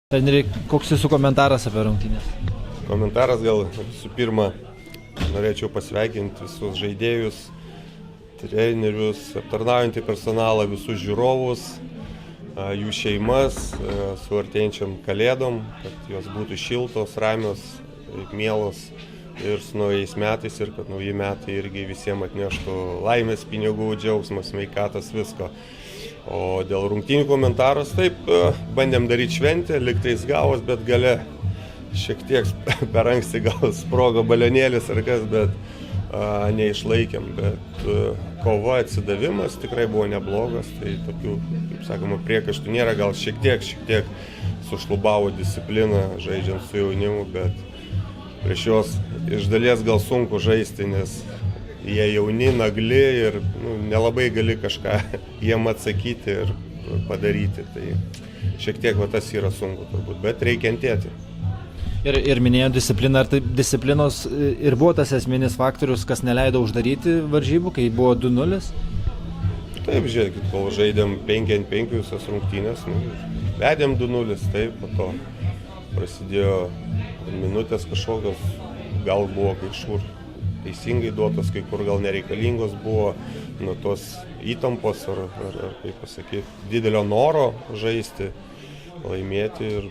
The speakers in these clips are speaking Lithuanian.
Treneri, koks jūsų komentaras apie rungtynės? Komentaras gal visų pirma, norėčiau pasveikinti visus žaidėjus, trenerius, aptarnaujantį personalą, visus žiūrovus, jų šeimas su artėjančiam kalėdom, kad jos būtų šiltos, ramios, mielos ir su naujais metais ir kad nauji metai irgi visiems atneštų laimės, pinigų, džiaugsmas, sveikatos, visko. O dėl rungtynių komentaros, taip, bandėm daryti šventę, liktais gavos, bet gale šiek tiek per anksti gal sprogo balionėlis ar kas, bet neišlaikėm. Bet kova, atsidavimas tikrai buvo neblogas, tai tokių, kaip sakoma, priekaištų nėra, gal šiek tiek sušlubavo disciplina žaidžiant su jaunimu, bet prieš juos iš dalies gal sunku žaisti, nes jie jauni, nagli ir nelabai gali kažką jiem atsakyti ir padaryti. Tai šiek tiek tas yra sunku turbūt, bet reikia kentėti. Ir minėjo discipliną, ar tai disciplinos ir buvo tas esminis faktorius, kas neleido uždaryti varžybų, kai buvo 2-0? Taip, žiūrėkit, kol žaidėm 5-5 visas rungtynės, vedėm 2-0, taip, po to prasidėjo minutės kažkokios, gal buvo kažkur teisingai duotos, kai kur gal nereikalingos buvo, nuo tos įtampos ar kaip pasakyti, didelio noro žaisti, laimėti ir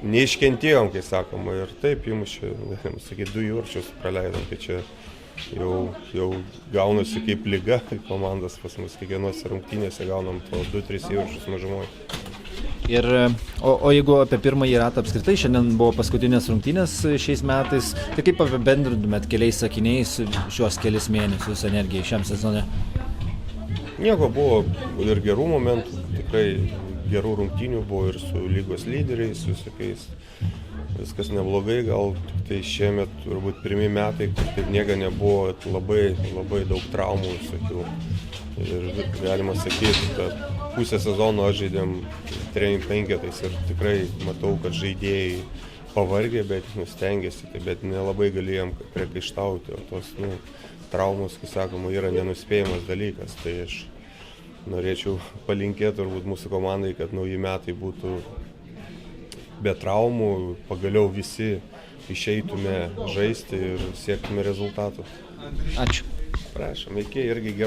neiškentėjom, kai sakoma, ir taip įmušė, galim sakyti, 2 įvarčius praleidom, tai čia jau gaunasi kaip lyga, kaip komandas pas mus kiekvienose rungtynėse gaunam po 2-3 įvarčius mažumoje. O jeigu apie pirmąjį ratą apskritai, šiandien buvo paskutinės rungtynės šiais metais, tai kaip apibendrintumėt keliais sakiniais šios kelis mėnesius energijai šiam sezone? Nieko, buvo ir gerų momentų, tikrai gerų rungtynių buvo ir su lygos lyderiais, visokiais. Viskas neblogai, gal tik tai šiemet turbūt pirmi metai, kaip nieko nebuvo, labai daug traumų visokių. Ir galima sakyti, kad pusę sezono aš žaidėm trening penketais ir tikrai matau, kad žaidėjai pavargė, bet stengiasi, bet nelabai galėjom priekaištauti, o tos traumos, kai sakoma, yra nenuspėjamas dalykas. Tai aš norėčiau palinkėti turbūt mūsų komandai, kad nauji metai būtų be traumų, pagaliau visi išeitume žaisti ir siektume rezultatų. Ačiū. Prašom, iki irgi gerai.